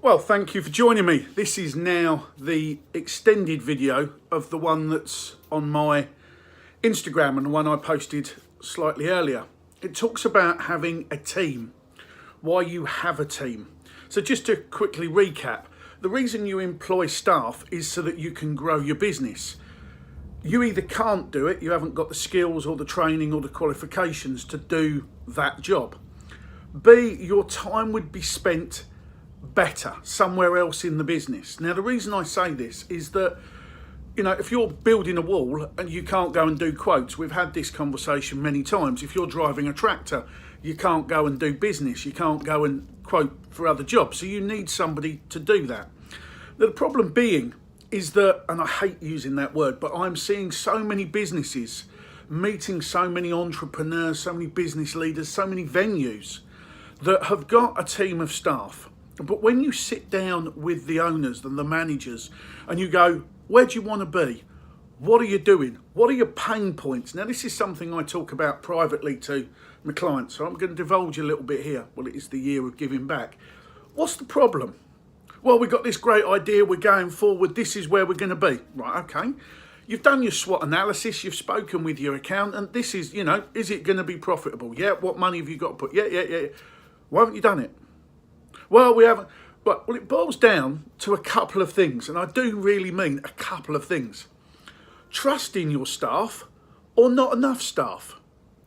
Well, thank you for joining me. This is now the extended video of the one that's on my Instagram and the one I posted slightly earlier. It talks about having a team, why you have a team. So just to quickly recap, the reason you employ staff is so that you can grow your business. You either can't do it, you haven't got the skills or the training or the qualifications to do that job. B, your time would be spent better somewhere else in the business. Now, the reason I say this is that, if you're building a wall and you can't go and do quotes, we've had this conversation many times. If you're driving a tractor, you can't go and do business. You can't go and quote for other jobs. So you need somebody to do that. The problem being is that, and I hate using that word, but I'm seeing so many businesses, meeting so many entrepreneurs, so many business leaders, so many venues that have got a team of staff. But when you sit down with the owners and the managers and you go, where do you want to be? What are you doing? What are your pain points? Now, this is something I talk about privately to my clients, so I'm going to divulge a little bit here. Well, it is the year of giving back. What's the problem? Well, we've got this great idea, we're going forward, this is where we're going to be. Right, okay. You've done your SWOT analysis, you've spoken with your accountant, this is, is it going to be profitable? Yeah, what money have you got to put? Yeah. Why haven't you done it? Well, we haven't. Well, it boils down to a couple of things, and I do really mean a couple of things. Trust in your staff or not enough staff.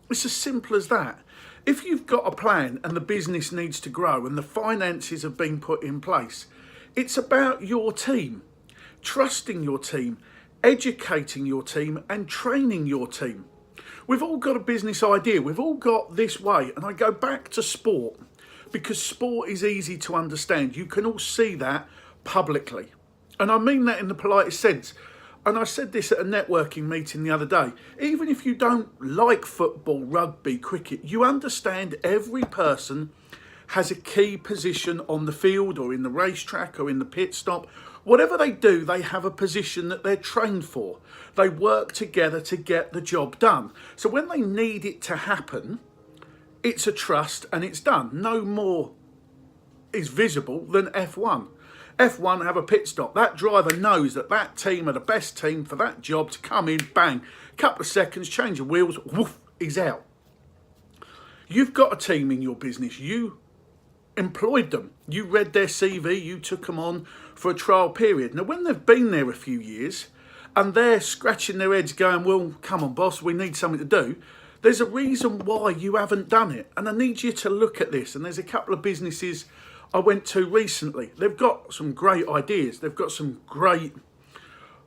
It's as simple as that. If you've got a plan and the business needs to grow and the finances have been put in place, it's about your team, trusting your team, educating your team and training your team. We've all got a business idea. We've all got this way. And I go back to sport, because sport is easy to understand. You can all see that publicly. And I mean that in the politest sense. And I said this at a networking meeting the other day. Even if you don't like football, rugby, cricket, you understand every person has a key position on the field or in the racetrack or in the pit stop. Whatever they do, they have a position that they're trained for. They work together to get the job done. So when they need it to happen, it's a trust and it's done. No more is visible than F1. F1 have a pit stop. That driver knows that team are the best team for that job to come in, bang, couple of seconds, change the wheels, woof, he's out. You've got a team in your business. You employed them. You read their CV, you took them on for a trial period. Now, when they've been there a few years and they're scratching their heads going, well, come on, boss, we need something to do. There's a reason why you haven't done it. And I need you to look at this. And there's a couple of businesses I went to recently. They've got some great ideas. They've got some great,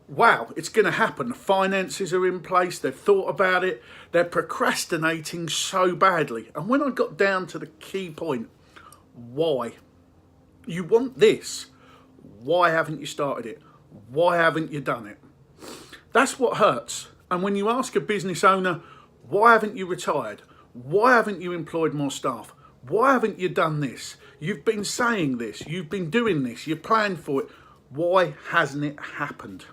wow, it's going to happen. The finances are in place. They've thought about it. They're procrastinating so badly. And when I got down to the key point, why? You want this. Why haven't you started it? Why haven't you done it? That's what hurts. And when you ask a business owner, why haven't you retired? Why haven't you employed more staff? Why haven't you done this? You've been saying this. You've been doing this. You planned for it. Why hasn't it happened?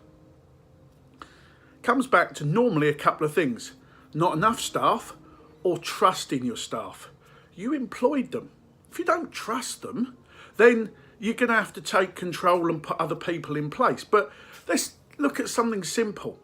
Comes back to normally a couple of things. Not enough staff or trust in your staff. You employed them. If you don't trust them, then you're going to have to take control and put other people in place. But let's look at something simple.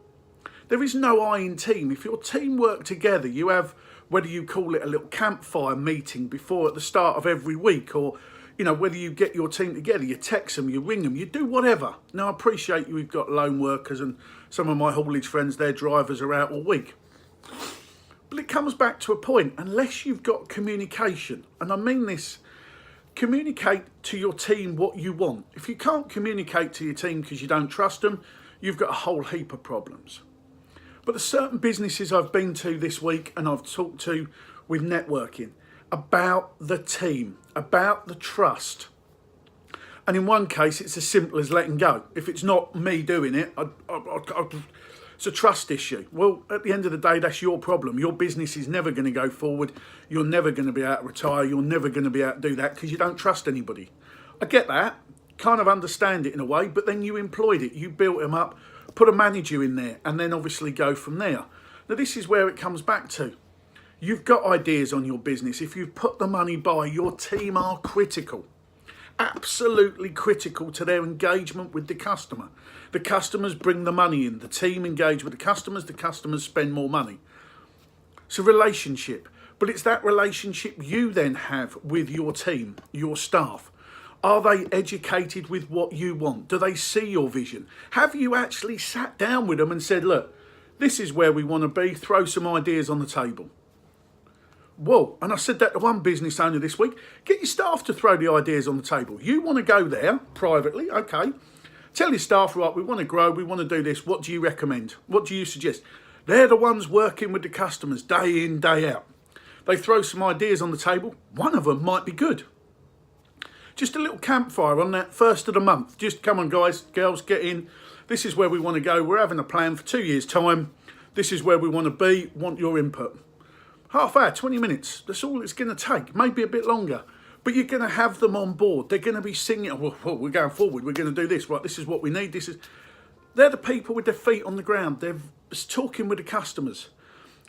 There is no I in team. If your team work together, you have, whether you call it a little campfire meeting before at the start of every week, or, whether you get your team together, you text them, you ring them, you do whatever. Now, I appreciate we've got lone workers and some of my haulage friends, their drivers are out all week. But it comes back to a point, unless you've got communication, and I mean this, communicate to your team what you want. If you can't communicate to your team because you don't trust them, you've got a whole heap of problems. But there's certain businesses I've been to this week and I've talked to with networking about the team, about the trust. And in one case, it's as simple as letting go. If it's not me doing it, it's a trust issue. Well, at the end of the day, that's your problem. Your business is never going to go forward. You're never going to be able to retire. You're never going to be able to do that because you don't trust anybody. I get that, kind of understand it in a way, but then you employed it. You built them up, put a manager in there, and then obviously go from there. Now, this is where it comes back to. You've got ideas on your business. If you've put the money by, your team are critical. absolutely critical to their engagement with the customer. The customers bring the money in, the team engage with the customers spend more money. It's a relationship, but it's that relationship you then have with your team, your staff. Are they educated with what you want? Do they see your vision? Have you actually sat down with them and said, look, this is where we want to be, throw some ideas on the table? Whoa, and I said that to one business owner this week, get your staff to throw the ideas on the table. You want to go there privately, okay. Tell your staff, right, we want to grow, we want to do this. What do you recommend? What do you suggest? They're the ones working with the customers day in, day out. They throw some ideas on the table. One of them might be good. Just a little campfire on that first of the month. Just come on, guys, girls, get in. This is where we want to go. We're having a plan for 2 years' time. This is where we want to be. Want your input. Half hour, 20 minutes. That's all it's going to take. Maybe a bit longer. But you're going to have them on board. They're going to be singing, well, we're going forward. We're going to do this. Right, this is what we need. They're the people with their feet on the ground. They're talking with the customers.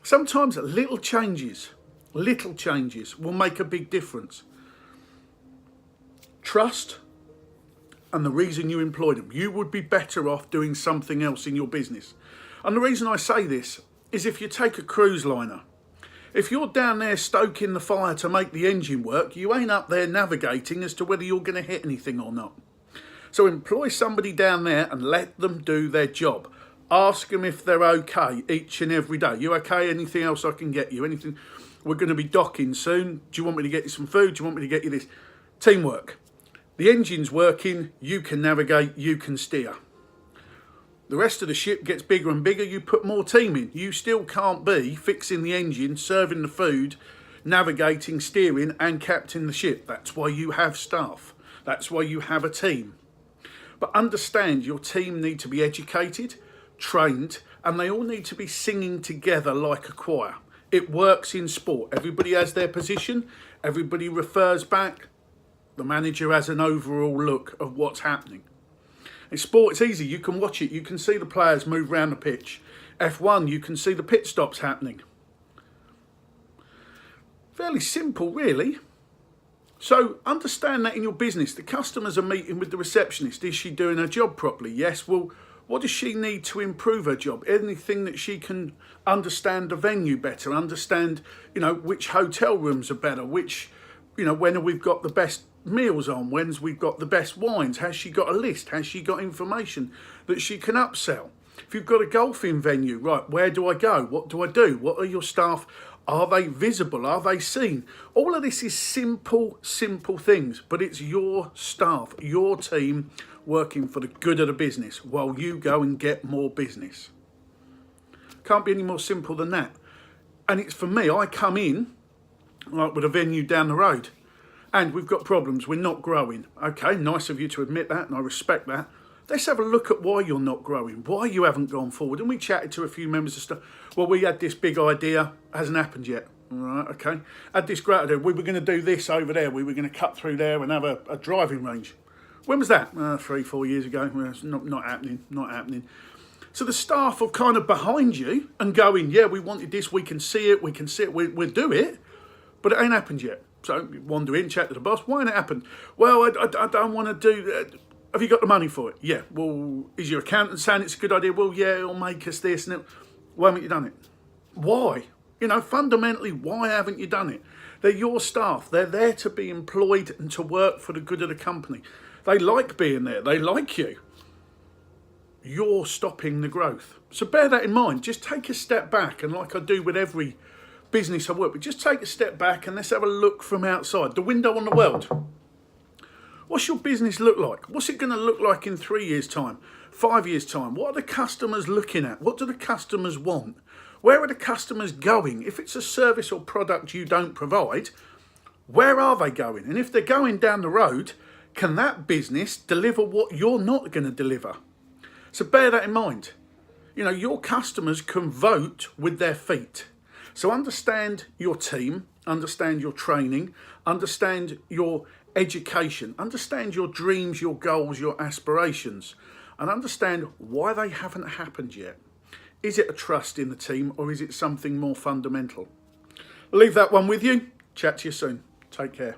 Sometimes little changes will make a big difference. Trust and the reason you employed them. You would be better off doing something else in your business. And the reason I say this is if you take a cruise liner, if you're down there stoking the fire to make the engine work, you ain't up there navigating as to whether you're going to hit anything or not. So employ somebody down there and let them do their job. Ask them if they're okay each and every day. You okay? Anything else I can get you? Anything? We're going to be docking soon. Do you want me to get you some food? Do you want me to get you this? Teamwork. The engine's working. You can navigate. You can steer. The rest of the ship gets bigger and bigger, you put more team in. You still can't be fixing the engine, serving the food, navigating, steering and captaining the ship. That's why you have staff. That's why you have a team. But understand your team need to be educated, trained, and they all need to be singing together like a choir. It works in sport. Everybody has their position. Everybody refers back. The manager has an overall look of what's happening. In sport, it's easy. You can watch it. You can see the players move around the pitch. F1, you can see the pit stops happening. Fairly simple, really. So understand that in your business, the customers are meeting with the receptionist. Is she doing her job properly? Yes. Well, what does she need to improve her job? Anything that she can understand the venue better, understand, which hotel rooms are better, which, when we've got the best meals on, when's we've got the best wines, has she got a list, has she got information that she can upsell? If you've got a golfing venue, right, where do I go? What do I do? What are your staff? Are they visible? Are they seen? All of this is simple things, but it's your staff, your team working for the good of the business while you go and get more business. Can't be any more simple than that. And it's for me, I come in like with a venue down the road and we've got problems, we're not growing. Okay, nice of you to admit that and I respect that. Let's have a look at why you're not growing, why you haven't gone forward. And we chatted to a few members of staff. Well, we had this big idea, hasn't happened yet. All right, okay. Had this great idea, we were going to do this over there, we were going to cut through there and have a driving range. When was that? 3-4 years ago. Well, it's not happening. So the staff are kind of behind you and going, yeah, we wanted this, we can see it, we'll do it, but it ain't happened yet. So you wander in, chat to the boss, why ain't it happened? Well, I don't want to do that. Have you got the money for it? Yeah. Well, is your accountant saying it's a good idea? Well, yeah, it'll make us this and it. Why haven't you done it? Why? Fundamentally, why haven't you done it? They're your staff. They're there to be employed and to work for the good of the company. They like being there. They like you. You're stopping the growth. So bear that in mind. Just take a step back, and like I do with every business I work with, just take a step back and let's have a look from outside, the window on the world. What's your business look like? What's it going to look like in 3 years' time, 5 years' time? What are the customers looking at? What do the customers want? Where are the customers going? If it's a service or product you don't provide, where are they going? And if they're going down the road, can that business deliver what you're not going to deliver? So bear that in mind. Your customers can vote with their feet. So understand your team, understand your training, understand your education, understand your dreams, your goals, your aspirations, and understand why they haven't happened yet. Is it a trust in the team or is it something more fundamental? Leave that one with you. Chat to you soon. Take care.